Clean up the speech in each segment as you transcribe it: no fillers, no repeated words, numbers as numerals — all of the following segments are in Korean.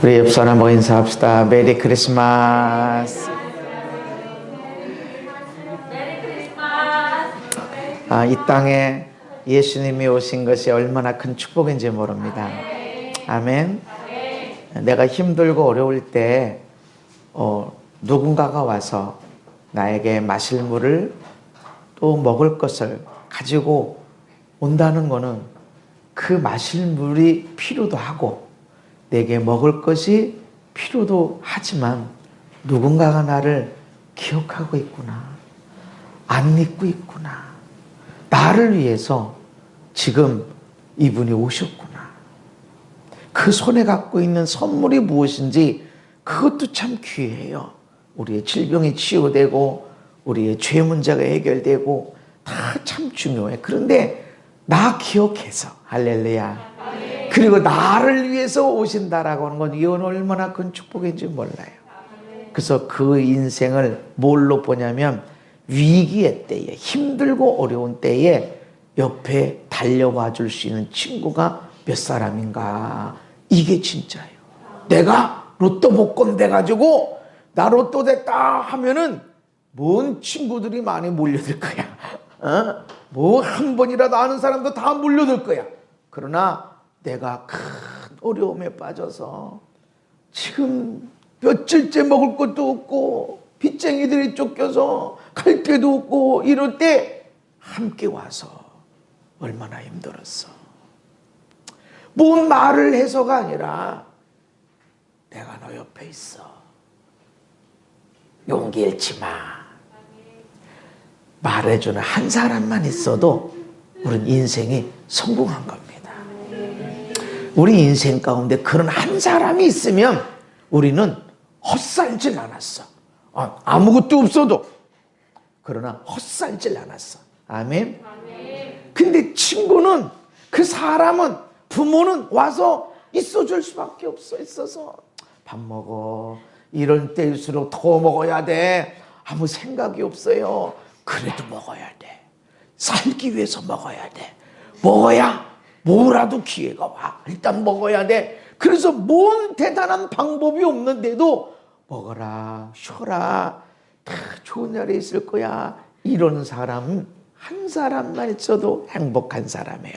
우리 옆 사람하고 인사합시다. 메리 크리스마스. 이 땅에 예수님이 오신 것이 얼마나 큰 축복인지 모릅니다. 아멘. 내가 힘들고 어려울 때 누군가가 와서 나에게 마실 물을 또 먹을 것을 가지고 온다는 것은 그 마실 물이 필요도 하고 내게 먹을 것이 필요도 하지만 누군가가 나를 기억하고 있구나, 안 잊고 있구나, 나를 위해서 지금 이분이 오셨구나. 그 손에 갖고 있는 선물이 무엇인지 그것도 참 귀해요. 우리의 질병이 치유되고 우리의 죄 문제가 해결되고 다 참 중요해. 그런데 나 기억해서, 할렐루야, 그리고 나를 위해서 오신다라고 하는 건 이건 얼마나 큰 축복인지 몰라요. 그래서 그 인생을 뭘로 보냐면 위기의 때에, 힘들고 어려운 때에 옆에 달려와 줄 수 있는 친구가 몇 사람인가. 이게 진짜예요. 내가 로또 복권 돼가지고 나 로또 됐다 하면은 뭔 친구들이 많이 몰려들 거야. 뭐 한 번이라도 아는 사람도 다 몰려들 거야. 그러나 내가 큰 어려움에 빠져서 지금 며칠째 먹을 것도 없고 빚쟁이들이 쫓겨서 갈 데도 없고 이럴 때 함께 와서 얼마나 힘들었어. 뭔 말을 해서가 아니라 내가 너 옆에 있어. 용기 잃지 마. 말해주는 한 사람만 있어도 우리는 인생이 성공한 겁니다. 우리 인생 가운데 그런 한 사람이 있으면 우리는 헛살질 않았어. 아무것도 없어도. 그러나 헛살질 않았어. 아멘. 근데 친구는, 그 사람은, 부모는 와서 있어줄 수밖에 없어. 있어서 밥 먹어. 이런 때일수록 더 먹어야 돼. 아무 생각이 없어요. 그래도 먹어야 돼. 살기 위해서 먹어야 돼. 먹어야 뭐라도 기회가 와. 일단 먹어야 돼. 그래서 뭔 대단한 방법이 없는데도 먹어라, 쉬어라, 다 좋은 날이 있을 거야. 이런 사람은 한 사람만 있어도 행복한 사람이에요.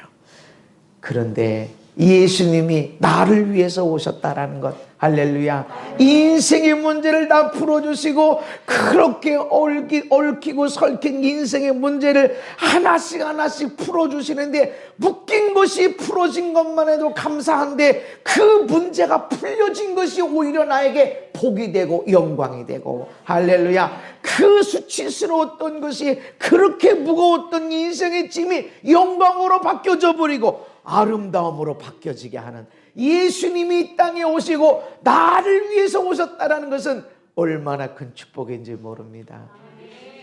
그런데 예수님이 나를 위해서 오셨다라는 것, 할렐루야. 인생의 문제를 다 풀어주시고 그렇게 얽히고 설킨 인생의 문제를 하나씩 하나씩 풀어주시는데 묶인 것이 풀어진 것만 해도 감사한데 그 문제가 풀려진 것이 오히려 나에게 복이 되고 영광이 되고, 할렐루야. 그 수치스러웠던 것이, 그렇게 무거웠던 인생의 짐이 영광으로 바뀌어져 버리고 아름다움으로 바뀌어지게 하는 예수님이 이 땅에 오시고 나를 위해서 오셨다는 것은 얼마나 큰 축복인지 모릅니다.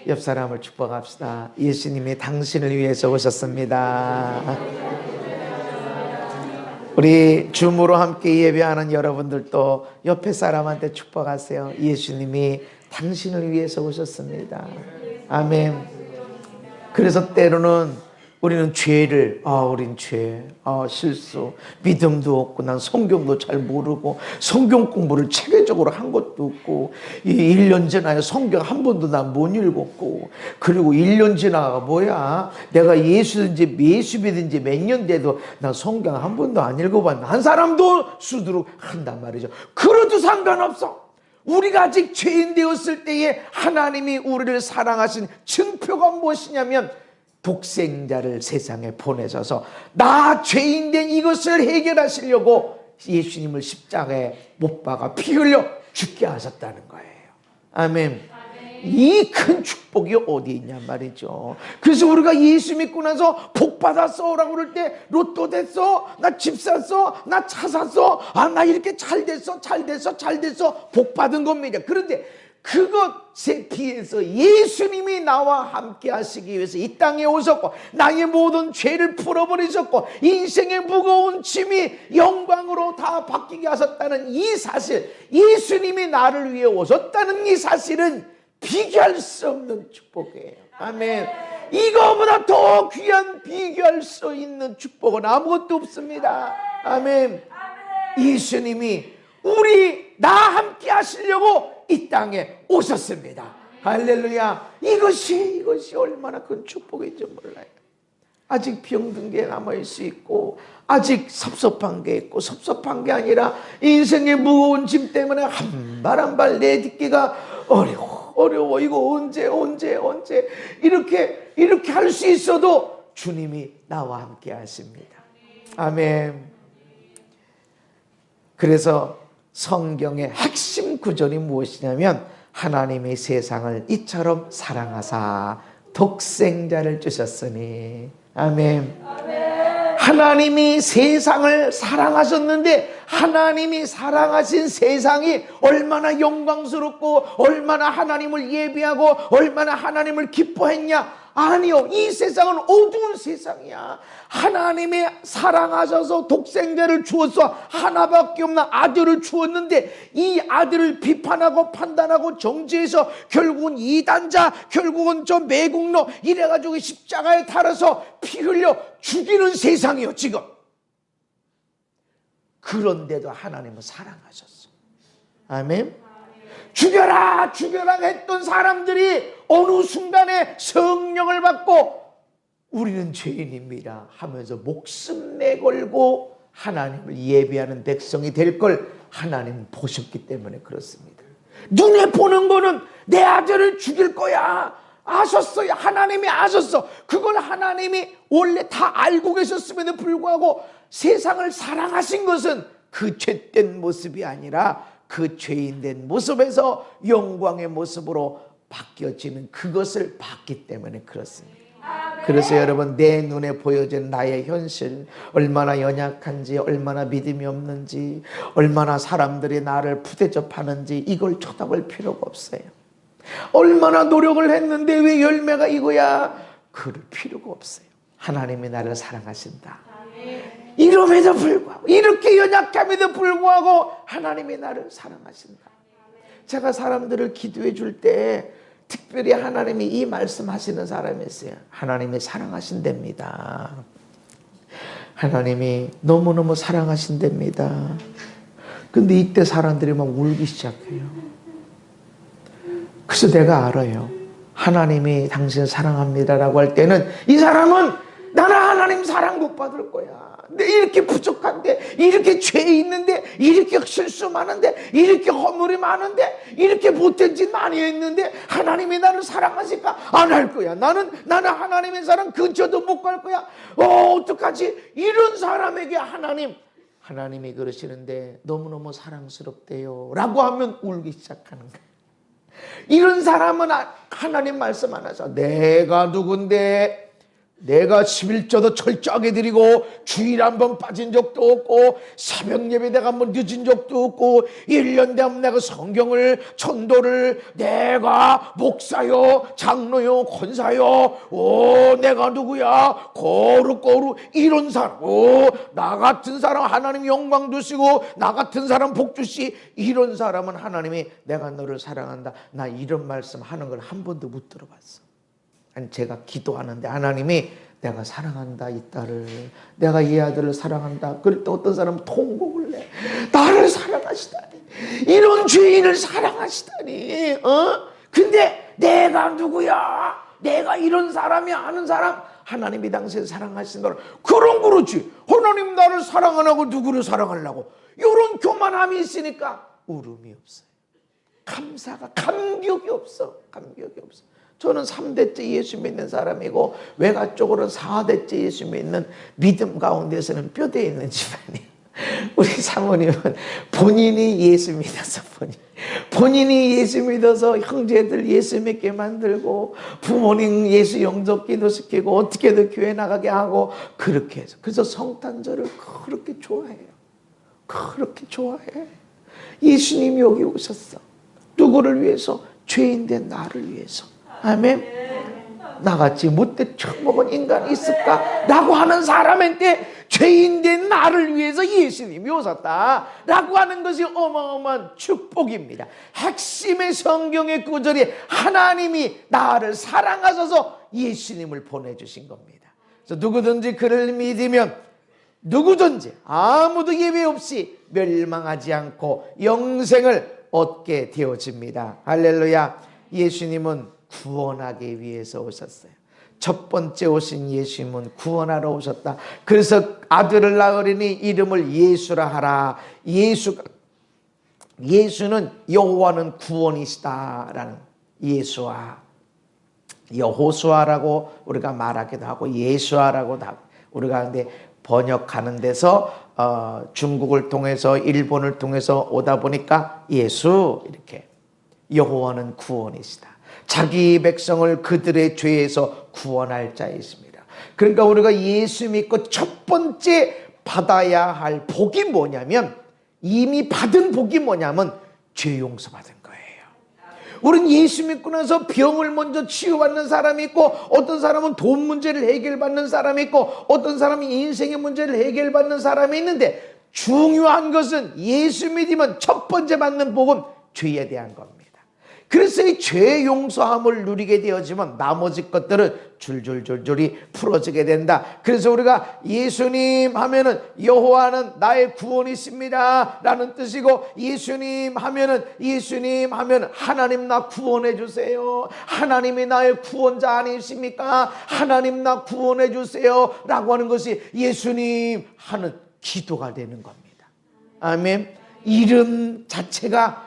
옆 사람을 축복합시다. 예수님이 당신을 위해서 오셨습니다. 우리 줌으로 함께 예배하는 여러분들도 옆에 사람한테 축복하세요. 예수님이 당신을 위해서 오셨습니다. 아멘. 그래서 때로는 우리는 죄를, 우린 죄, 실수, 믿음도 없고 난 성경도 잘 모르고 성경 공부를 체계적으로 한 것도 없고 1년 지나야 성경 한 번도 난 못 읽었고, 그리고 1년 지나가 뭐야, 내가 예수든지 믿든지 몇 년 돼도 난 성경 한 번도 안 읽어봤나, 한 사람도 수두룩 한단 말이죠. 그래도 상관없어. 우리가 아직 죄인 되었을 때에 하나님이 우리를 사랑하신 증표가 무엇이냐면 독생자를 세상에 보내셔서 나 죄인 된 이것을 해결하시려고 예수님을 십자가에 못 박아 피 흘려 죽게 하셨다는 거예요. 아멘. 이 큰 축복이 어디 있냐 말이죠. 그래서 우리가 예수 믿고 나서 복 받았어 라고 그럴 때 로또 됐어, 나 집 샀어, 나 차 샀어, 나 이렇게 잘 됐어 복 받은 겁니다. 그런데 그것에 비해서 예수님이 나와 함께 하시기 위해서 이 땅에 오셨고 나의 모든 죄를 풀어버리셨고 인생의 무거운 짐이 영광으로 다 바뀌게 하셨다는 이 사실, 예수님이 나를 위해 오셨다는 이 사실은 비교할 수 없는 축복이에요. 아멘. 이거보다 더 귀한, 비교할 수 있는 축복은 아무것도 없습니다. 아멘. 예수님이 나 함께 하시려고 이 땅에 오셨습니다. 할렐루야. 이것이 얼마나 큰 축복인지 몰라요. 아직 병든 게 남아있을 수 있고, 아직 섭섭한 게 있고, 섭섭한 게 아니라 인생의 무거운 짐 때문에 한 발 한 발 내딛기가 어려워. 이거 언제 이렇게 할 수 있어도 주님이 나와 함께 하십니다. 아멘. 그래서 성경의 핵심 구절이 무엇이냐면, 하나님이 세상을 이처럼 사랑하사 독생자를 주셨으니. 아멘. 하나님이 세상을 사랑하셨는데, 하나님이 사랑하신 세상이 얼마나 영광스럽고 얼마나 하나님을 예배하고 얼마나 하나님을 기뻐했냐? 아니요, 이 세상은 어두운 세상이야. 하나님이 사랑하셔서 독생자를 주어서 하나밖에 없는 아들을 주었는데, 이 아들을 비판하고 판단하고 정죄해서 결국은 이단자, 결국은 저 매국노 이래가지고 십자가에 달아서 피 흘려 죽이는 세상이요 지금. 그런데도 하나님은 사랑하셨어. 아멘. 죽여라 했던 사람들이 어느 순간에 성령을 받고 우리는 죄인입니다 하면서 목숨 내걸고 하나님을 예배하는 백성이 될 걸 하나님은 보셨기 때문에 그렇습니다. 눈에 보는 거는 내 아들을 죽일 거야 아셨어요. 하나님이 아셨어. 그걸 하나님이 원래 다 알고 계셨음에도 불구하고 세상을 사랑하신 것은 그 죄된 모습이 아니라 그 죄인된 모습에서 영광의 모습으로 바뀌어지는 그것을 봤기 때문에 그렇습니다. 그래서 여러분, 내 눈에 보여진 나의 현실, 얼마나 연약한지, 얼마나 믿음이 없는지, 얼마나 사람들이 나를 푸대접하는지 이걸 쳐다볼 필요가 없어요. 얼마나 노력을 했는데 왜 열매가 이거야? 그럴 필요가 없어요. 하나님이 나를 사랑하신다. 이름에도 불구하고, 이렇게 연약함에도 불구하고 하나님이 나를 사랑하신다. 제가 사람들을 기도해 줄 때 특별히 하나님이 이 말씀하시는 사람이 있어요. 하나님이 사랑하신답니다. 하나님이 너무너무 사랑하신답니다. 근데 이때 사람들이 막 울기 시작해요. 그래서 내가 알아요. 하나님이 당신 사랑합니다라고 할 때는 이 사람은 나는 하나님 사랑 못 받을 거야. 내 이렇게 부족한데, 이렇게 죄 있는데, 이렇게 실수 많은데, 이렇게 허물이 많은데, 이렇게 못된 짓 많이 했는데 하나님이 나를 사랑하실까? 안 할 거야. 나는 하나님의 사랑 근처도 못 갈 거야. 어떡하지? 이런 사람에게 하나님이 그러시는데 너무너무 사랑스럽대요 라고 하면 울기 시작하는 거야. 이런 사람은 하나님 말씀 안 하죠. 내가 누군데, 내가 11조도 철저하게 드리고 주일 한번 빠진 적도 없고 새벽 예배 내가 한번 늦은 적도 없고 1년 되면 내가 성경을 전도를 내가 목사요 장로요 권사요 내가 누구야 거룩 이런 사람 나 같은 사람 하나님 영광 주시고 나 같은 사람 복 주시 이런 사람은 하나님이 내가 너를 사랑한다. 나 이런 말씀 하는 걸 한 번도 못 들어봤어. 아니, 제가 기도하는데 하나님이 내가 사랑한다 이 딸을, 내가 이 아들을 사랑한다. 그럴 때 어떤 사람은 통곡을 내. 나를 사랑하시다니, 이런 죄인을 사랑하시다니. 근데 내가 누구야? 내가 이런 사람이 아는 사람, 하나님이 당신을 사랑하신다. 그럼 그렇지. 하나님 나를 사랑 안 하고 누구를 사랑하려고? 이런 교만함이 있으니까 울음이 없어요. 감격이 없어. 저는 3대째 예수 믿는 사람이고 외가 쪽으로는 4대째 예수 믿는 믿음 가운데서는 뼈대에 있는 집안이에요. 우리 사모님은 본인이 예수 믿어서 본인이 예수 믿어서 형제들 예수 믿게 만들고 부모님 예수 영접 기도시키고 어떻게든 교회 나가게 하고 그렇게 해서, 그래서 성탄절을 그렇게 좋아해. 예수님이 여기 오셨어. 누구를 위해서? 죄인된 나를 위해서. 아멘. 나같이 못돼 처먹은 인간이 있을까? 라고 하는 사람한테 죄인된 나를 위해서 예수님이 오셨다 라고 하는 것이 어마어마한 축복입니다. 핵심의 성경의 구절이 하나님이 나를 사랑하셔서 예수님을 보내주신 겁니다. 그래서 누구든지 그를 믿으면 누구든지 아무도 예외 없이 멸망하지 않고 영생을 얻게 되어집니다. 할렐루야. 예수님은 구원하기 위해서 오셨어요. 첫 번째 오신 예수님은 구원하러 오셨다. 그래서 아들을 낳으리니 이름을 예수라 하라. 예수는 여호와는 구원이시다라는 예수와, 여호수아라고 우리가 말하기도 하고 예수아라고도 하고, 우리가 근데 번역하는 데서 중국을 통해서 일본을 통해서 오다 보니까 예수 이렇게, 여호와는 구원이시다. 자기 백성을 그들의 죄에서 구원할 자이십니다. 그러니까 우리가 예수 믿고 첫 번째 받아야 할 복이 뭐냐면, 이미 받은 복이 뭐냐면 죄 용서 받은 거예요. 우리는 예수 믿고 나서 병을 먼저 치유받는 사람이 있고, 어떤 사람은 돈 문제를 해결받는 사람이 있고, 어떤 사람이 인생의 문제를 해결받는 사람이 있는데, 중요한 것은 예수 믿으면 첫 번째 받는 복은 죄에 대한 겁니다. 그래서 이 죄 용서함을 누리게 되어지면 나머지 것들은 줄줄줄줄이 풀어지게 된다. 그래서 우리가 예수님 하면은 여호와는 나의 구원이십니다 라는 뜻이고, 예수님 하면은 하나님 나 구원해 주세요, 하나님이 나의 구원자 아니십니까, 하나님 나 구원해 주세요 라고 하는 것이 예수님 하는 기도가 되는 겁니다. 아멘. 이름 자체가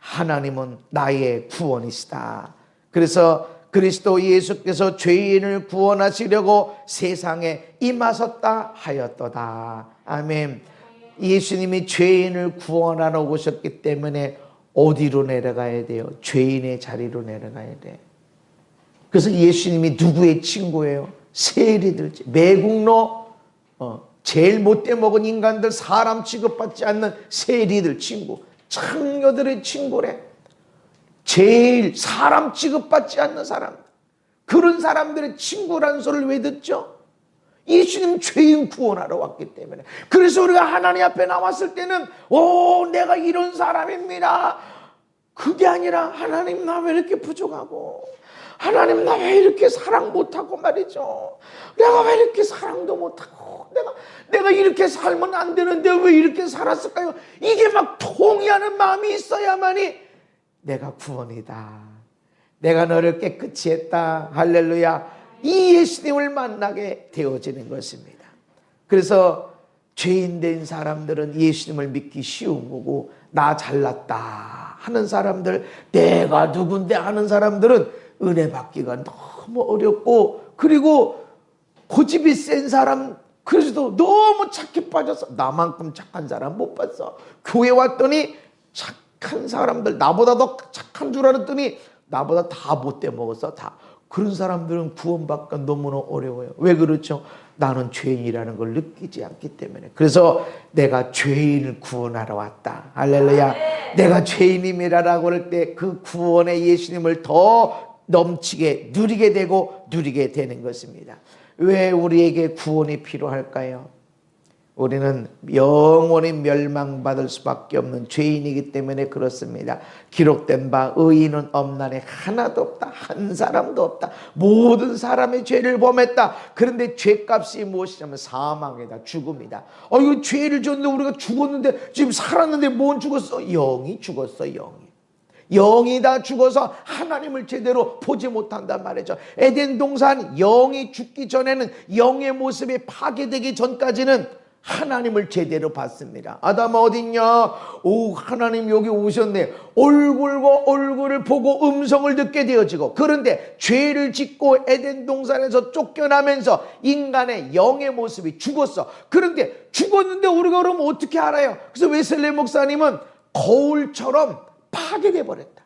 하나님은 나의 구원이시다. 그래서 그리스도 예수께서 죄인을 구원하시려고 세상에 임하셨다 하였도다. 아멘. 예수님이 죄인을 구원하러 오셨기 때문에 어디로 내려가야 돼요? 죄인의 자리로 내려가야 돼. 그래서 예수님이 누구의 친구예요? 세리들, 매국노, 제일 못돼 먹은 인간들, 사람 취급받지 않는 세리들 친구, 창녀들의 친구래. 제일 사람 취급받지 않는 사람, 그런 사람들의 친구라는 소리를 왜 듣죠? 예수님 죄인 구원하러 왔기 때문에. 그래서 우리가 하나님 앞에 나왔을 때는 내가 이런 사람입니다, 그게 아니라 하나님 나 왜 이렇게 부족하고, 하나님 나 왜 이렇게 사랑 못하고 말이죠, 내가 왜 이렇게 사랑도 못하고, 내가 이렇게 살면 안 되는데 왜 이렇게 살았을까요? 이게 막 통회하는 마음이 있어야만이 내가 구원이다, 내가 너를 깨끗이 했다, 할렐루야, 이 예수님을 만나게 되어지는 것입니다. 그래서 죄인 된 사람들은 예수님을 믿기 쉬운 거고, 나 잘났다 하는 사람들, 내가 누군데 하는 사람들은 은혜 받기가 너무 어렵고, 그리고 고집이 센 사람, 그래서도 너무 착해 빠져서 나만큼 착한 사람 못 봤어. 교회 왔더니 착한 사람들, 나보다 더 착한 줄 알았더니 나보다 다 못돼 먹었어. 다. 그런 사람들은 구원받기가 너무나 어려워요. 왜 그렇죠? 나는 죄인이라는 걸 느끼지 않기 때문에. 그래서 내가 죄인을 구원하러 왔다, 할렐루야. 내가 죄인임이라고 할 때 그 구원의 예수님을 더 넘치게 누리게 되고 누리게 되는 것입니다. 왜 우리에게 구원이 필요할까요? 우리는 영원히 멸망받을 수밖에 없는 죄인이기 때문에 그렇습니다. 기록된 바 의인은 없나니 하나도 없다, 한 사람도 없다, 모든 사람의 죄를 범했다. 그런데 죄값이 무엇이냐면 사망이다, 죽음이다. 이거 죄를 졌는데 우리가 죽었는데, 지금 살았는데 뭔 죽었어? 영이 죽었어. 영이 다 죽어서 하나님을 제대로 보지 못한단 말이죠. 에덴 동산 영이 죽기 전에는, 영의 모습이 파괴되기 전까지는 하나님을 제대로 봤습니다. 아담아 어딨냐? 하나님 여기 오셨네. 얼굴과 얼굴을 보고 음성을 듣게 되어지고, 그런데 죄를 짓고 에덴 동산에서 쫓겨나면서 인간의 영의 모습이 죽었어. 그런데 죽었는데 우리가 그러면 어떻게 알아요? 그래서 웨슬리 목사님은 거울처럼 파괴돼 버렸다.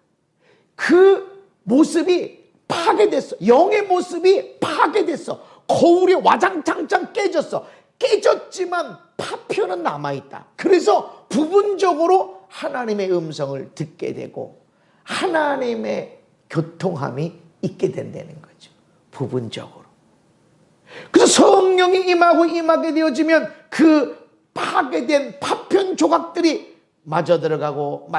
그 모습이 파괴됐어. 영의 모습이 파괴됐어. 거울이 와장창창 깨졌어. 깨졌지만 파편은 남아있다. 그래서 부분적으로 하나님의 음성을 듣게 되고 하나님의 교통함이 있게 된다는 거죠. 부분적으로. 그래서 성령이 임하게 되어지면 그 파괴된 파편 조각들이 맞아 들어가고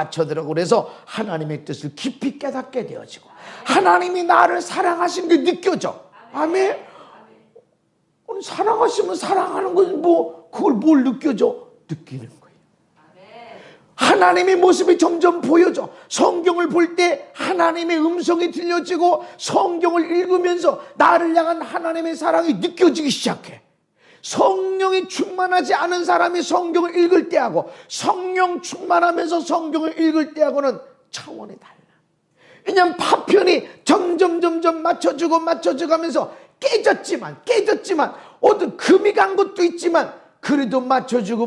그래서 하나님의 뜻을 깊이 깨닫게 되어지고, 하나님이 나를 사랑하신 게 느껴져. 아멘. 사랑하시면 사랑하는 건 그걸 뭘 느껴져? 느끼는 거예요. 하나님의 모습이 점점 보여져. 성경을 볼 때 하나님의 음성이 들려지고 성경을 읽으면서 나를 향한 하나님의 사랑이 느껴지기 시작해. 성령이 충만하지 않은 사람이 성경을 읽을 때하고 성령 충만하면서 성경을 읽을 때하고는 차원이 달라. 왜냐하면 파편이 점점 맞춰지고 가면서 깨졌지만 어떤 금이 간 것도 있지만 그래도 맞춰지고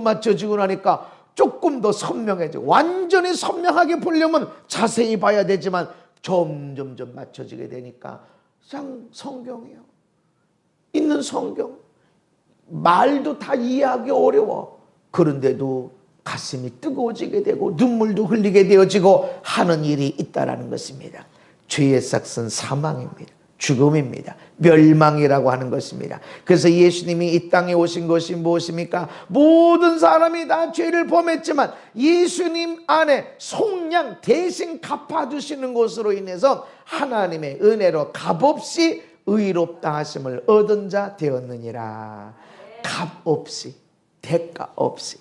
나니까 조금 더 선명해져. 완전히 선명하게 보려면 자세히 봐야 되지만 점점 맞춰지게 되니까 성경이요. 있는 성경 말도 다 이해하기 어려워. 그런데도 가슴이 뜨거워지게 되고 눈물도 흘리게 되어지고 하는 일이 있다라는 것입니다. 죄의 삭은 사망입니다. 죽음입니다. 멸망이라고 하는 것입니다. 그래서 예수님이 이 땅에 오신 것이 무엇입니까? 모든 사람이 다 죄를 범했지만 예수님 안에 속량 대신 갚아주시는 것으로 인해서 하나님의 은혜로 값없이 의롭다 하심을 얻은 자 되었느니라. 값없이, 대가 없이.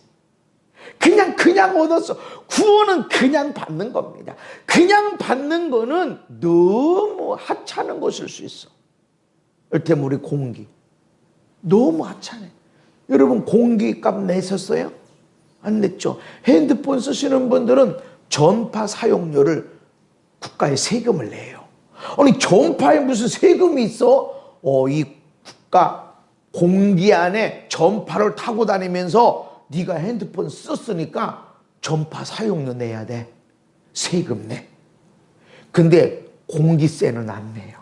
그냥 얻었어. 구원은 그냥 받는 겁니다. 그냥 받는 거는 너무 하찮은 것일 수 있어. 이를테면 우리 공기 너무 하찮아. 여러분 공기값 내셨어요? 안 냈죠. 핸드폰 쓰시는 분들은 전파 사용료를 국가에 세금을 내요. 아니 전파에 무슨 세금이 있어? 이 국가 공기 안에 전파를 타고 다니면서 네가 핸드폰 썼으니까 전파 사용료 내야 돼. 세금 내. 근데 공기세는 안 내요.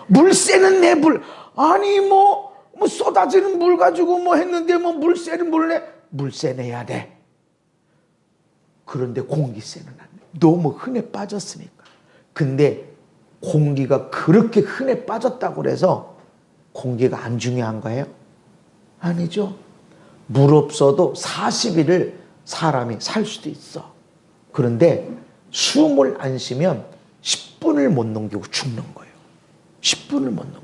물세는 내. 아니 뭐 쏟아지는 물 가지고 했는데 물세를 내. 물세 내야 돼. 그런데 공기세는 안 내. 너무 흔해 빠졌으니까. 근데 공기가 그렇게 흔해 빠졌다고 해서 공기가 안 중요한 거예요? 아니죠. 물 없어도 40일을 사람이 살 수도 있어. 그런데 숨을 안 쉬면 10분을 못 넘기고 죽는 거예요. 10분을 못 넘기고.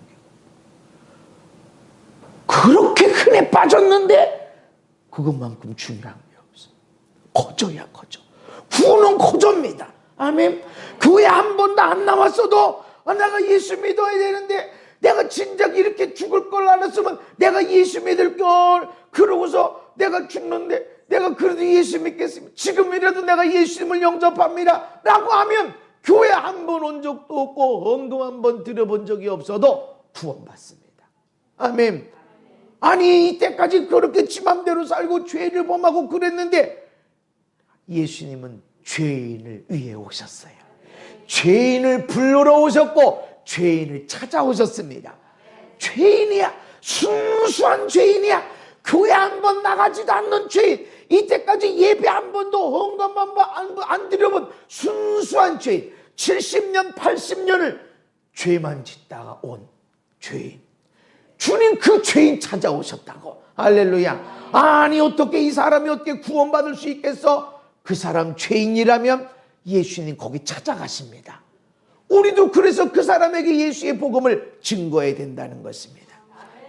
그렇게 흔해 빠졌는데 그것만큼 중요한 게 없어. 거저야 거저. 구원은 거저입니다. 아멘. 교회 한 번도 안 나왔어도 내가 예수 믿어야 되는데 내가 진작 이렇게 죽을 걸 알았으면 내가 예수 믿을 걸. 그러고서 내가 죽는데 내가 그래도 예수 믿겠습니다. 지금이라도 내가 예수님을 영접합니다. 라고 하면 교회 한 번 온 적도 없고 헌금 한 번 드려본 적이 없어도 구원받습니다. 아멘. 아니 이때까지 그렇게 지 맘대로 살고 죄를 범하고 그랬는데 예수님은 죄인을 위해 오셨어요. 죄인을 불러러 오셨고 죄인을 찾아오셨습니다. 죄인이야. 순수한 죄인이야. 교회 한 번 나가지도 않는 죄인. 이때까지 예배 한 번도 헌금 한 번 안 드려본 순수한 죄인. 70년 80년을 죄만 짓다가 온 죄인. 주님 그 죄인 찾아오셨다고. 할렐루야. 아니 어떻게 이 사람이 어떻게 구원받을 수 있겠어? 그 사람 죄인이라면 예수님 거기 찾아가십니다. 우리도 그래서 그 사람에게 예수의 복음을 증거해야 된다는 것입니다.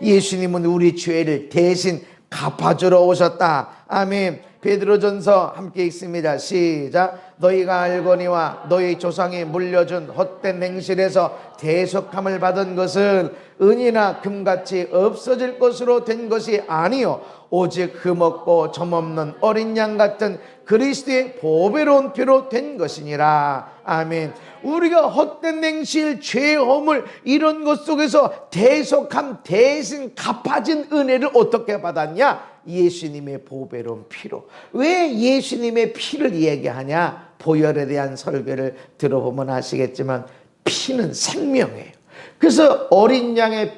예수님은 우리 죄를 대신 갚아주러 오셨다. 아멘. 베드로전서 함께 읽습니다. 시작. 너희가 알거니와 너희 조상이 물려준 헛된 행실에서 대속함을 받은 것은 은이나 금같이 없어질 것으로 된 것이 아니요 오직 흠없고 점없는 어린 양 같은 그리스도의 보배로운 피로 된 것이니라. 아멘. 우리가 헛된 행실, 죄, 허물 이런 것 속에서 대속함, 대신 갚아진 은혜를 어떻게 받았냐? 예수님의 보배로운 피로. 왜 예수님의 피를 얘기하냐? 보혈에 대한 설교를 들어보면 아시겠지만 피는 생명이에요. 그래서 어린 양을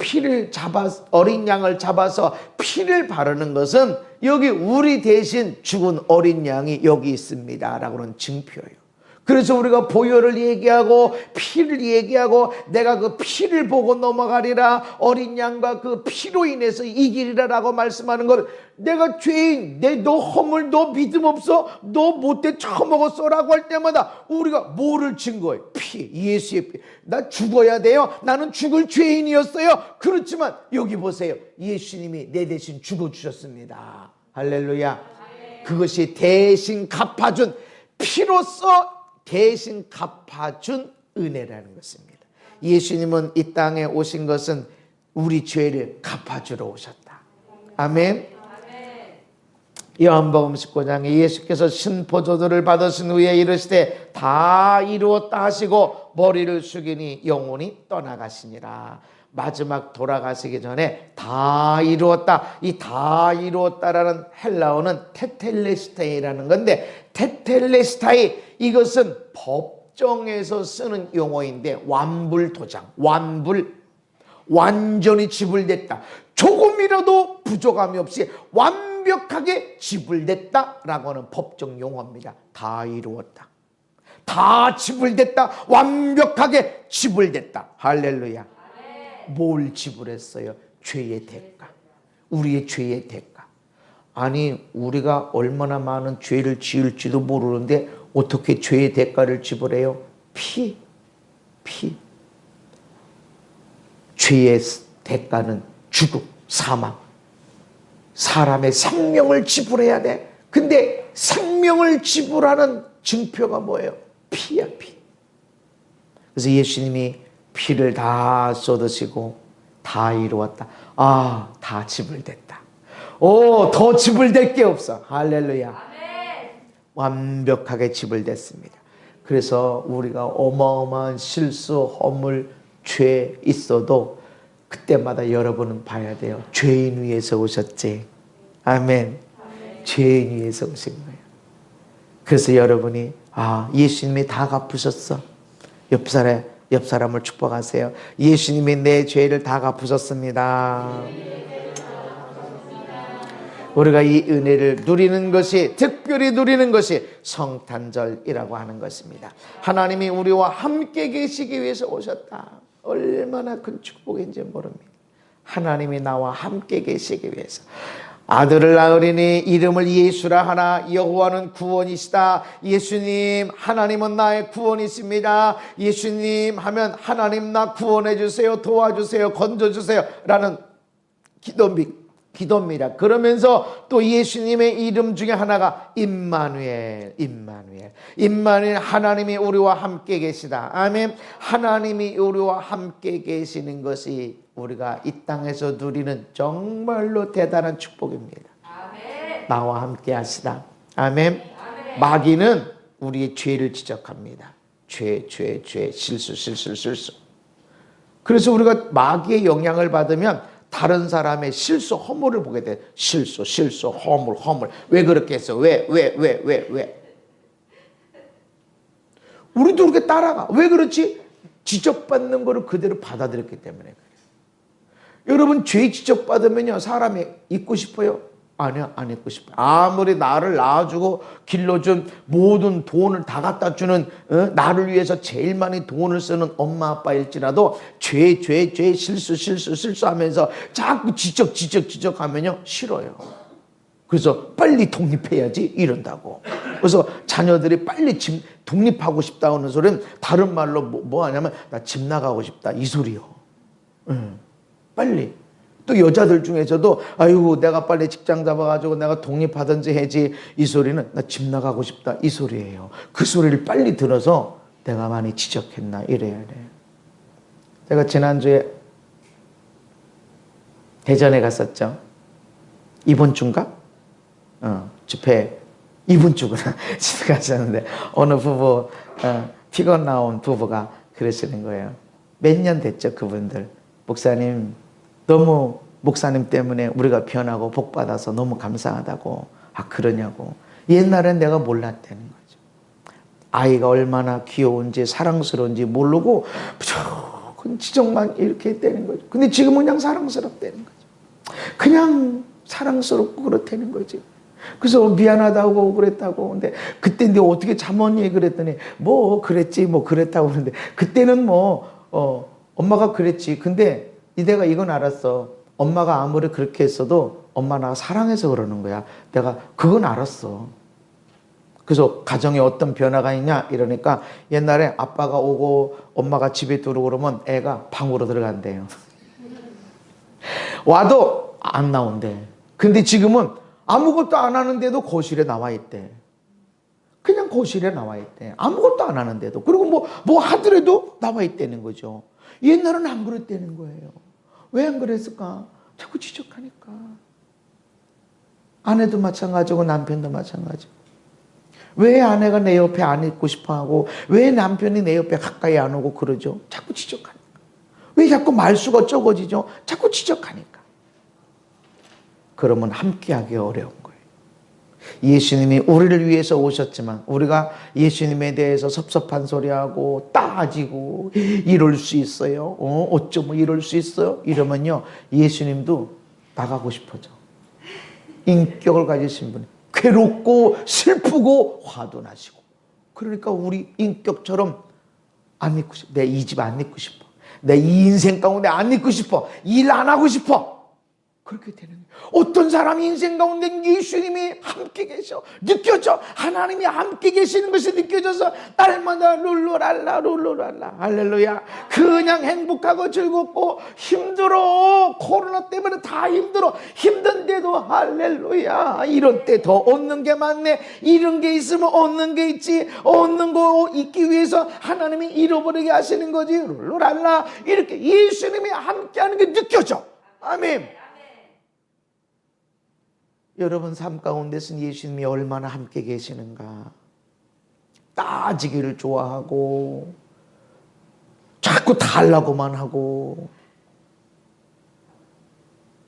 잡아서 피를 바르는 것은 여기 우리 대신 죽은 어린 양이 여기 있습니다 라고는 증표예요. 그래서 우리가 보혈을 얘기하고 피를 얘기하고 내가 그 피를 보고 넘어가리라, 어린 양과 그 피로 인해서 이기리라 라고 말씀하는 걸, 내가 죄인, 너 허물, 너 믿음 없어, 너 못돼 처먹었어 라고 할 때마다 우리가 뭐를 증거해? 피, 예수의 피. 나 죽어야 돼요. 나는 죽을 죄인이었어요. 그렇지만 여기 보세요. 예수님이 내 대신 죽어주셨습니다. 할렐루야. 그것이 대신 갚아준, 피로써 대신 갚아준 은혜라는 것입니다. 예수님은 이 땅에 오신 것은 우리 죄를 갚아주러 오셨다. 아멘. 요한복음 19장에 예수께서 신포도주를 받으신 후에 이르시되 다 이루었다 하시고 머리를 숙이니 영혼이 떠나가시니라. 마지막 돌아가시기 전에 다 이루었다. 이 다 이루었다라는 헬라어는 테텔레스타이라는 건데, 테텔레스타이, 이것은 법정에서 쓰는 용어인데 완불 도장, 완불, 완전히 지불됐다. 조금이라도 부족함이 없이 완벽하게 지불됐다라고 하는 법정 용어입니다. 다 이루었다. 다 지불됐다. 완벽하게 지불됐다. 할렐루야. 뭘 지불했어요? 죄의 대가. 우리의 죄의 대가. 아니, 우리가 얼마나 많은 죄를 지을지도 모르는데 어떻게 죄의 대가를 지불해요? 피. 죄의 대가는 죽음, 사망. 사람의 생명을 지불해야 돼. 근데 생명을 지불하는 증표가 뭐예요? 피야, 피. 그래서 예수님이 피를 다 쏟으시고 다 이루었다. 아, 다 지불됐다. 더 지불될 게 없어. 할렐루야. 아멘. 완벽하게 지불됐습니다. 그래서 우리가 어마어마한 실수, 허물, 죄 있어도 그때마다 여러분은 봐야 돼요. 죄인 위에서 오셨지. 아멘. 죄인 위에서 오신 거예요. 그래서 여러분이 예수님이 다 갚으셨어. 옆 사람을 축복하세요. 예수님이 내 죄를 다 갚으셨습니다. 우리가 이 은혜를 누리는 것이, 특별히 누리는 것이 성탄절이라고 하는 것입니다. 하나님이 우리와 함께 계시기 위해서 오셨다. 얼마나 큰 축복인지 모릅니다. 하나님이 나와 함께 계시기 위해서. 아들을 낳으리니 이름을 예수라 하나. 여호와는 구원이시다. 예수님, 하나님은 나의 구원이십니다. 예수님 하면 하나님 나 구원해 주세요, 도와주세요, 건져주세요 라는 기도입니다. 그러면서 또 예수님의 이름 중에 하나가 임마누엘, 하나님이 우리와 함께 계시다. 아멘. 하나님이 우리와 함께 계시는 것이 우리가 이 땅에서 누리는 정말로 대단한 축복입니다. 아멘. 나와 함께 하시다. 아멘. 아멘. 마귀는 우리의 죄를 지적합니다. 죄, 실수. 그래서 우리가 마귀의 영향을 받으면 다른 사람의 실수, 허물을 보게 돼. 실수, 허물. 왜 그렇게 했어? 왜? 우리도 그렇게 따라가. 왜 그렇지? 지적받는 거를 그대로 받아들였기 때문에 그래요. 여러분, 죄 지적받으면요, 사람이 있고 싶어요? 아니요, 안 있고 싶어요. 아무리 나를 낳아주고 길러준 모든 돈을 다 갖다 주는, 나를 위해서 제일 많이 돈을 쓰는 엄마 아빠일지라도 죄, 실수하면서 자꾸 지적하면요, 싫어요. 그래서 빨리 독립해야지 이런다고. 그래서 자녀들이 빨리 독립하고 싶다는 소리는 다른 말로 뭐 하냐면 나 집 나가고 싶다 이 소리요. 빨리. 또 여자들 중에서도 아이고 내가 빨리 직장 잡아가지고 내가 독립하든지 해야지 이 소리는 나 집 나가고 싶다 이 소리예요. 그 소리를 빨리 들어서 내가 많이 지적했나 이래야 돼요. 제가 지난주에 대전에 갔었죠. 이번 주인가? 집회 이번 주구나. 집에 가셨는데 어느 부부 피곤 나온 부부가 그러시는 거예요. 몇 년 됐죠 그분들. 목사님 너무 목사님 때문에 우리가 변하고 복받아서 너무 감사하다고. 그러냐고. 옛날엔 내가 몰랐다는 거죠. 아이가 얼마나 귀여운지 사랑스러운지 모르고 무조건 지적만 이렇게 했다는 거죠. 근데 지금은 그냥 사랑스럽다는 거죠. 그냥 사랑스럽고 그렇다는 거지. 그래서 미안하다고 그랬다고. 근데 그때 내 어떻게 잠언니 그랬더니 뭐 그랬지 뭐 그랬다고 그러는데 그때는 엄마가 그랬지. 근데 내가 이건 알았어. 엄마가 아무리 그렇게 했어도 엄마 나 사랑해서 그러는 거야. 내가 그건 알았어. 그래서 가정에 어떤 변화가 있냐 이러니까 옛날에 아빠가 오고 엄마가 집에 들어오고 그러면 애가 방으로 들어간대요. 와도 안 나온대. 근데 지금은 아무것도 안 하는데도 거실에 나와 있대. 그냥 거실에 나와 있대. 아무것도 안 하는데도. 그리고 뭐 하더라도 나와 있다는 거죠. 옛날은 안 그랬다는 거예요. 왜 안 그랬을까? 자꾸 지적하니까. 아내도 마찬가지고 남편도 마찬가지고. 왜 아내가 내 옆에 안 있고 싶어 하고 왜 남편이 내 옆에 가까이 안 오고 그러죠? 자꾸 지적하니까. 왜 자꾸 말수가 적어지죠? 자꾸 지적하니까. 그러면 함께하기 어려운 거예요. 예수님이 우리를 위해서 오셨지만 우리가 예수님에 대해서 섭섭한 소리하고 따지고 이럴 수 있어요? 어쩌면 이럴 수 있어요? 이러면요 예수님도 나가고 싶어져. 인격을 가지신 분이 괴롭고 슬프고 화도 나시고 그러니까 우리 인격처럼 안 있고 싶어. 내 이 집 안 있고 싶어. 내 이 인생 가운데 안 있고 싶어. 일 안 하고 싶어. 그렇게 되는 거예요. 어떤 사람이 인생 가운데 예수님이 함께 계셔. 느껴져. 하나님이 함께 계시는 것이 느껴져서 날마다 룰루랄라 룰루랄라 할렐루야. 그냥 행복하고 즐겁고 힘들어. 코로나 때문에 다 힘들어. 힘든데도 할렐루야. 이럴 때 더 얻는 게 많네. 이런 게 있으면 얻는 게 있지. 얻는 거 있기 위해서 하나님이 잃어버리게 하시는 거지. 룰루랄라. 이렇게 예수님이 함께하는 게 느껴져. 아멘. 여러분 삶 가운데서는 예수님이 얼마나 함께 계시는가. 따지기를 좋아하고 자꾸 달라고만 하고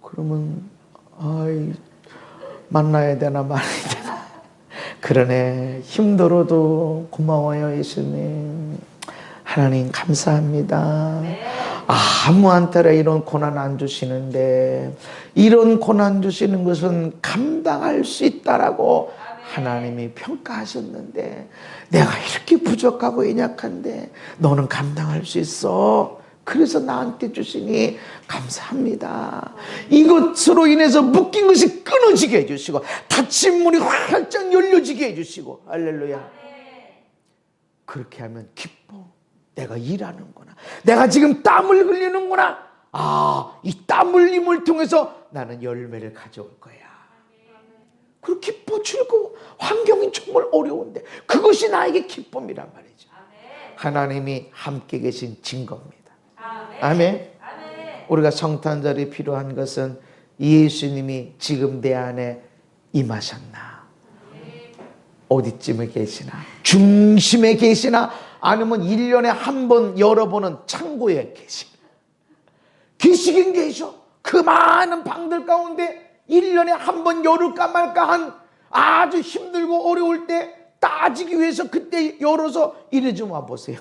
그러면 만나야 되나 말아야 되나. 그러네. 힘들어도 고마워요 예수님. 하나님 감사합니다. 아무한테나 이런 고난 안 주시는데 이런 고난 주시는 것은 감당할 수 있다라고 하나님이 평가하셨는데 내가 이렇게 부족하고 연약한데 너는 감당할 수 있어. 그래서 나한테 주시니 감사합니다. 이것으로 인해서 묶인 것이 끊어지게 해주시고 닫힌 문이 활짝 열려지게 해주시고 할렐루야. 그렇게 하면 기뻐. 내가 일하는구나. 내가 지금 땀을 흘리는구나. 이 땀 흘림을 통해서 나는 열매를 가져올 거야. 그리고 기뻐 즐거워. 환경이 정말 어려운데 그것이 나에게 기쁨이란 말이죠. 하나님이 함께 계신 증거입니다. 아멘. 우리가 성탄절이 필요한 것은 예수님이 지금 내 안에 임하셨나? 어디쯤에 계시나? 중심에 계시나? 아니면 1년에 한 번 열어보는 창고에 계시나? 계시긴 계셔. 그 많은 방들 가운데 1년에 한 번 열을까 말까 한 아주 힘들고 어려울 때 따지기 위해서 그때 열어서 이래 좀 와보세요.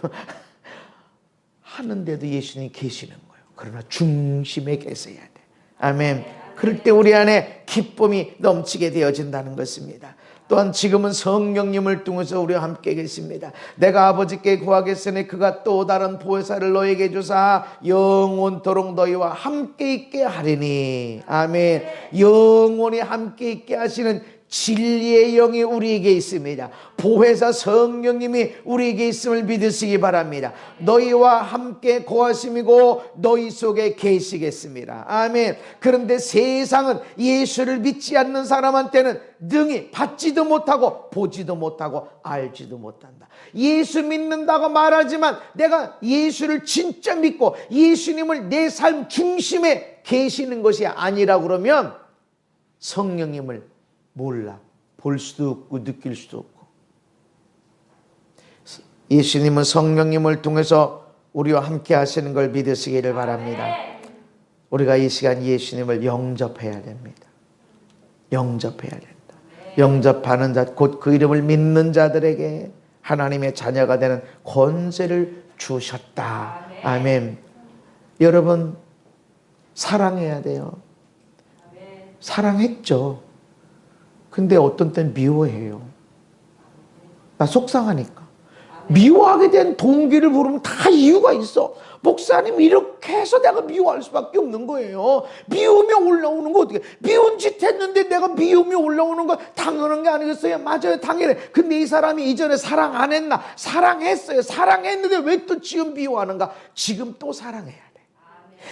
하는데도 예수님이 계시는 거예요. 그러나 중심에 계셔야 돼. 아멘. 그럴 때 우리 안에 기쁨이 넘치게 되어진다는 것입니다. 또한 지금은 성령님을 통해서 우리와 함께 계십니다. 내가 아버지께 구하겠으니 그가 또 다른 보혜사를 너에게 주사 영원토록 너희와 함께 있게 하리니. 아멘. 영원히 함께 있게 하시는 진리의 영이 우리에게 있습니다. 보혜사 성령님이 우리에게 있음을 믿으시기 바랍니다. 너희와 함께 거하심이고 너희 속에 계시겠습니다. 아멘. 그런데 세상은 예수를 믿지 않는 사람한테는 능히 받지도 못하고 보지도 못하고 알지도 못한다. 예수 믿는다고 말하지만 내가 예수를 진짜 믿고 예수님을 내 삶 중심에 계시는 것이 아니라 그러면 성령님을 몰라. 볼 수도 없고 느낄 수도 없고. 예수님은 성령님을 통해서 우리와 함께 하시는 걸 믿으시기를 바랍니다. 우리가 이 시간 예수님을 영접해야 됩니다. 영접해야 된다. 영접하는 자, 곧 그 이름을 믿는 자들에게 하나님의 자녀가 되는 권세를 주셨다. 아멘. 여러분 사랑해야 돼요. 사랑했죠. 근데 어떤 때는 미워해요. 나 속상하니까. 미워하게 된 동기를 물으면 다 이유가 있어. 목사님, 이렇게 해서 내가 미워할 수밖에 없는 거예요. 미움이 올라오는 거 어떻게, 미운 짓 했는데 내가 미움이 올라오는 거 당연한 게 아니겠어요? 맞아요, 당연해. 근데 이 사람이 이전에 사랑 안 했나? 사랑했어요. 사랑했는데 왜 또 지금 미워하는가? 지금 또 사랑해야 돼.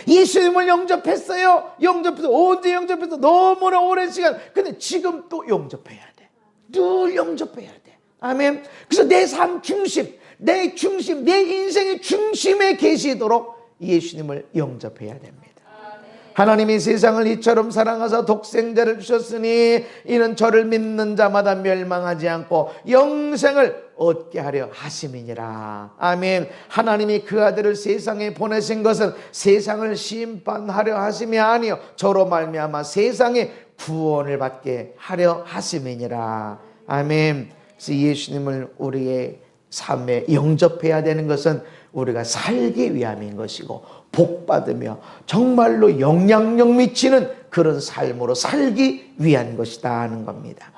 예수님을 영접했어요. 영접해서, 언제 영접해서? 너무나 오랜 시간. 근데 지금 또 영접해야 돼. 늘 영접해야 돼. 아멘. 그래서 내 삶 중심, 내 인생의 중심에 계시도록 예수님을 영접해야 됩니다. 하나님이 세상을 이처럼 사랑하사 독생자를 주셨으니 이는 저를 믿는 자마다 멸망하지 않고 영생을 얻게 하려 하심이니라. 아멘. 하나님이 그 아들을 세상에 보내신 것은 세상을 심판하려 하심이 아니요 저로 말미암아 세상에 구원을 받게 하려 하심이니라. 아멘. 그래서 예수님을 우리의 삶에 영접해야 되는 것은 우리가 살기 위함인 것이고 복받으며 정말로 영향력 미치는 그런 삶으로 살기 위한 것이다 하는 겁니다.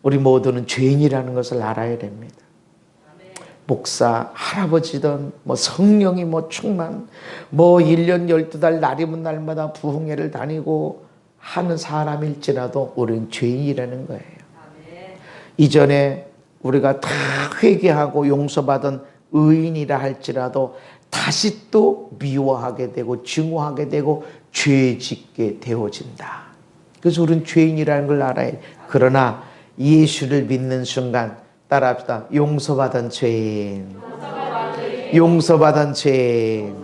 우리 모두는 죄인이라는 것을 알아야 됩니다. 목사, 할아버지든 성령이 충만 1년 12달 날이면 날마다 부흥회를 다니고 하는 사람일지라도 우리는 죄인이라는 거예요. 이전에 우리가 다 회개하고 용서받은 의인이라 할지라도 다시 또 미워하게 되고 증오하게 되고 죄 짓게 되어진다. 그래서 우리는 죄인이라는 걸 알아야 돼. 그러나 예수를 믿는 순간 따라합시다. 용서받은 죄인. 용서받은 죄인.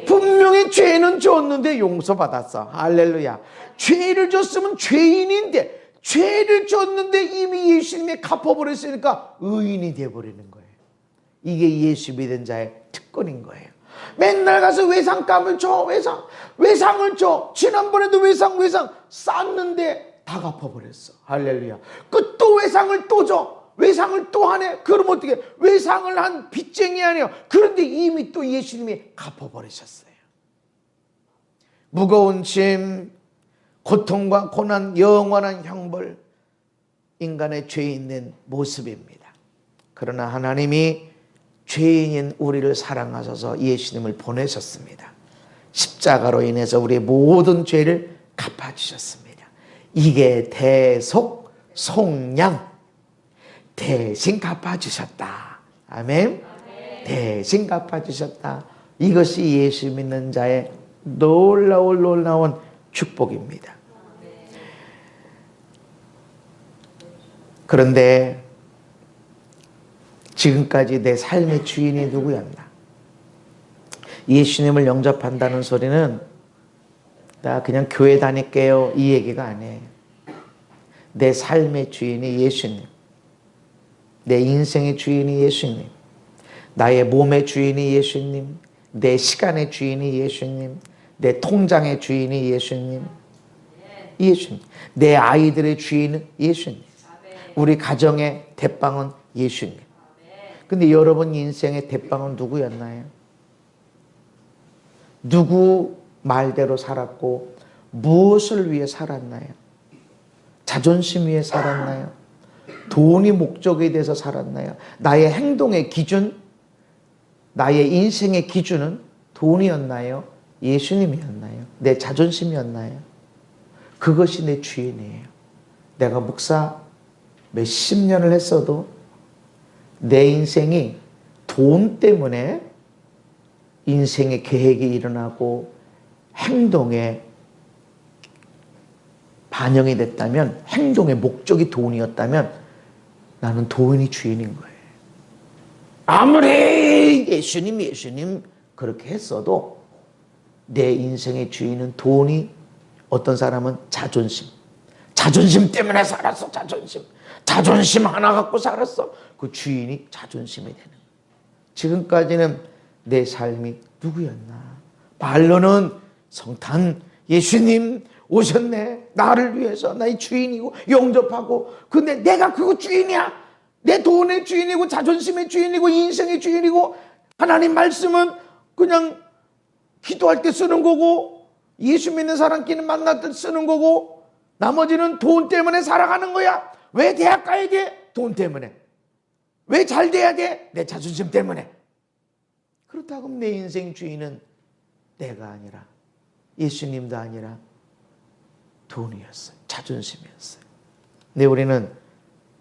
분명히 죄는 졌는데 용서받았어. 할렐루야. 죄를 졌으면 죄인인데 죄를 졌는데 이미 예수님이 갚아버렸으니까 의인이 되어버리는 거예요. 이게 예수 믿은 자의 특권인 거예요. 맨날 가서 외상값을 줘. 외상을 줘. 지난번에도 외상 쌌는데 다 갚아버렸어. 할렐루야. 또 외상을 또 줘. 외상을 또 하네. 그럼 어떻게, 외상을 한 빚쟁이 아니에요. 그런데 이미 또 예수님이 갚아버리셨어요. 무거운 짐, 고통과 고난, 영원한 형벌, 인간의 죄 있는 모습입니다. 그러나 하나님이 죄인인 우리를 사랑하셔서 예수님을 보내셨습니다. 십자가로 인해서 우리의 모든 죄를 갚아주셨습니다. 이게 대속송양, 대신 갚아주셨다. 아멘. 대신 갚아주셨다. 이것이 예수 믿는 자의 놀라운 축복입니다. 그런데 지금까지 내 삶의 주인이 누구였나? 예수님을 영접한다는 소리는 나 그냥 교회 다닐게요 이 얘기가 아니에요. 내 삶의 주인이 예수님, 내 인생의 주인이 예수님, 나의 몸의 주인이 예수님, 내 시간의 주인이 예수님, 내 통장의 주인이 예수님, 내 아이들의 주인은 예수님, 우리 가정의 대빵은 예수님. 근데 여러분 인생의 대빵은 누구였나요? 누구 말대로 살았고 무엇을 위해 살았나요? 자존심 위해 살았나요? 돈이 목적이 돼서 살았나요? 나의 행동의 기준, 나의 인생의 기준은 돈이었나요? 예수님이었나요? 내 자존심이었나요? 그것이 내 주인이에요. 내가 목사 몇십 년을 했어도 내 인생이 돈 때문에 인생의 계획이 일어나고 행동에 반영이 됐다면, 행동의 목적이 돈이었다면 나는 돈이 주인인 거예요. 아무리 예수님 그렇게 했어도 내 인생의 주인은 돈이, 어떤 사람은 자존심 때문에 살았어. 자존심 하나 갖고 살았어. 그 주인이 자존심이 되는 거예요. 지금까지는 내 삶이 누구였나? 말로는 성탄 예수님 오셨네, 나를 위해서 나의 주인이고 영접하고, 근데 내가 그거 주인이야? 내 돈의 주인이고 자존심의 주인이고 인생의 주인이고, 하나님 말씀은 그냥 기도할 때 쓰는 거고 예수 믿는 사람끼리 만나서 쓰는 거고 나머지는 돈 때문에 살아가는 거야. 왜 대학 가야 돼? 돈 때문에. 왜 잘 돼야 돼? 내 자존심 때문에. 그렇다고 내 인생 주인은 내가 아니라 예수님도 아니라 돈이었어요. 자존심이었어요. 근데 우리는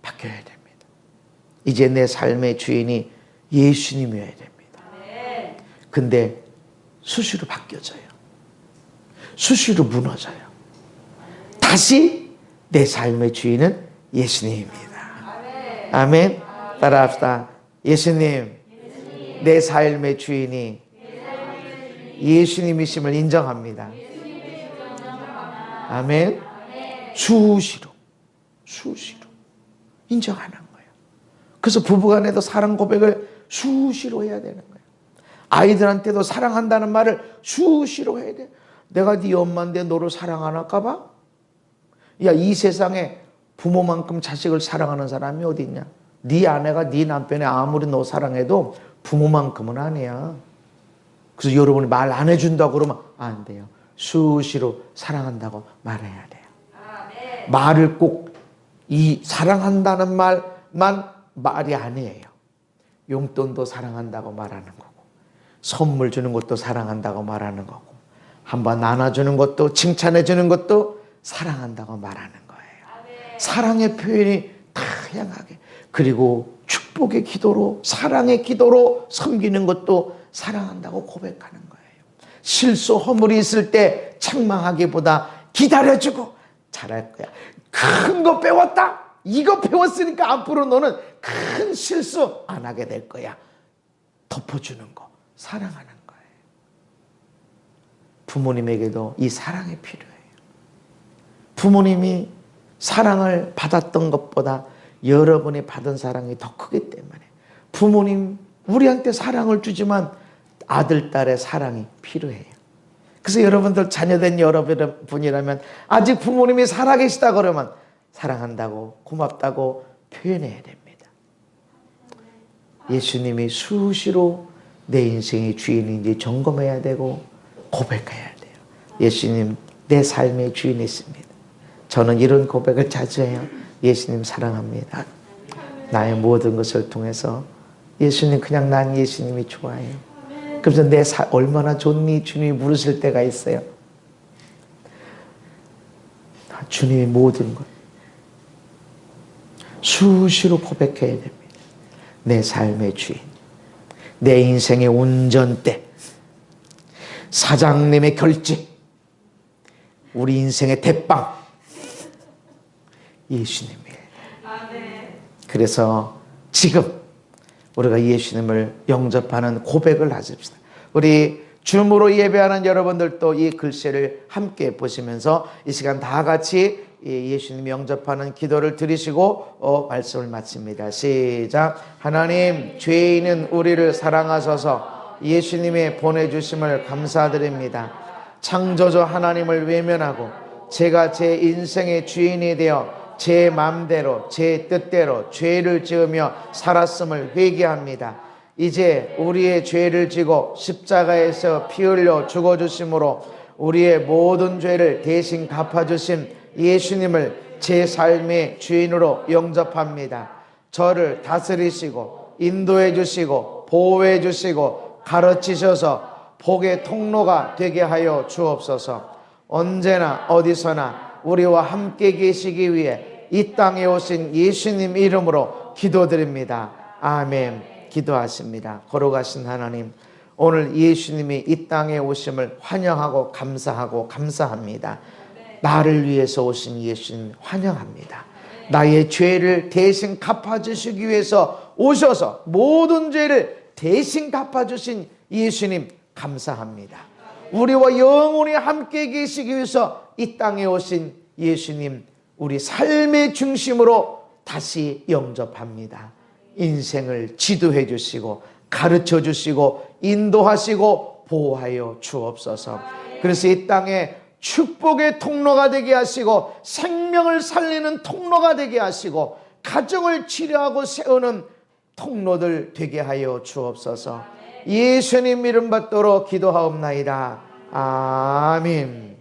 바뀌어야 됩니다. 이제 내 삶의 주인이 예수님이어야 됩니다. 근데 수시로 바뀌어져요. 수시로 무너져요. 다시 내 삶의 주인은 예수님입니다. 아멘. 따라합시다. 예수님, 내 삶의 주인이 예수님이심을 인정합니다. 아멘. 수시로 인정하는 거예요. 그래서 부부간에도 사랑 고백을 수시로 해야 되는 거예요. 아이들한테도 사랑한다는 말을 수시로 해야 돼. 내가 네 엄마인데 너를 사랑 안 할까 봐? 야, 이 세상에 부모만큼 자식을 사랑하는 사람이 어디 있냐? 네 아내가 네 남편이 아무리 너 사랑해도 부모만큼은 아니야. 그래서 여러분이 말 안 해준다고 그러면 안 돼요. 수시로 사랑한다고 말해야 돼요. 말을 꼭 이 사랑한다는 말만 말이 아니에요. 용돈도 사랑한다고 말하는 거고, 선물 주는 것도 사랑한다고 말하는 거고, 한번 안아주는 것도, 칭찬해주는 것도 사랑한다고 말하는 거예요. 사랑의 표현이 다양하게. 그리고 축복의 기도로, 사랑의 기도로 섬기는 것도 사랑한다고 고백하는 거예요. 실수 허물이 있을 때 책망하기보다 기다려주고 잘할 거야. 큰 거 배웠다. 이거 배웠으니까 앞으로 너는 큰 실수 안 하게 될 거야. 덮어주는 거, 사랑하는 거예요. 부모님에게도 이 사랑이 필요해요. 부모님이 사랑을 받았던 것보다 여러분이 받은 사랑이 더 크기 때문에 부모님 우리한테 사랑을 주지만 아들, 딸의 사랑이 필요해요. 그래서 여러분들 자녀된 여러분이라면 아직 부모님이 살아계시다 그러면 사랑한다고 고맙다고 표현해야 됩니다. 예수님이 수시로 내 인생의 주인인지 점검해야 되고 고백해야 돼요. 예수님, 내 삶의 주인이십니다. 저는 이런 고백을 자주 해요. 예수님 사랑합니다. 나의 모든 것을 통해서 예수님, 그냥 난 예수님이 좋아해요. 그래서 얼마나 좋니? 주님이 물으실 때가 있어요. 주님의 모든 것 수시로 고백해야 됩니다. 내 삶의 주인, 내 인생의 운전대, 사장님의 결제, 우리 인생의 대빵 예수님이에요. 그래서 지금 우리가 예수님을 영접하는 고백을 하십시다. 우리 줌으로 예배하는 여러분들도 이 글씨를 함께 보시면서 이 시간 다 같이 예수님 영접하는 기도를 드리시고 말씀을 마칩니다. 시작. 하나님, 죄 있는 우리를 사랑하셔서 예수님의 보내주심을 감사드립니다. 창조주 하나님을 외면하고 제가 제 인생의 주인이 되어 제 마음대로 제 뜻대로 죄를 지으며 살았음을 회개합니다. 이제 우리의 죄를 지고 십자가에서 피 흘려 죽어주심으로 우리의 모든 죄를 대신 갚아주신 예수님을 제 삶의 주인으로 영접합니다. 저를 다스리시고 인도해 주시고 보호해 주시고 가르치셔서 복의 통로가 되게 하여 주옵소서. 언제나 어디서나 우리와 함께 계시기 위해 이 땅에 오신 예수님 이름으로 기도드립니다. 아멘. 기도하십니다. 걸어가신 하나님, 오늘 예수님이 이 땅에 오심을 환영하고 감사하고 감사합니다. 나를 위해서 오신 예수님 환영합니다. 나의 죄를 대신 갚아주시기 위해서 오셔서 모든 죄를 대신 갚아주신 예수님 감사합니다. 우리와 영원히 함께 계시기 위해서 이 땅에 오신 예수님, 우리 삶의 중심으로 다시 영접합니다. 인생을 지도해 주시고 가르쳐 주시고 인도하시고 보호하여 주옵소서. 그래서 이 땅에 축복의 통로가 되게 하시고 생명을 살리는 통로가 되게 하시고 가정을 치료하고 세우는 통로들 되게 하여 주옵소서. 예수님 이름 받도록 기도하옵나이다. 아멘.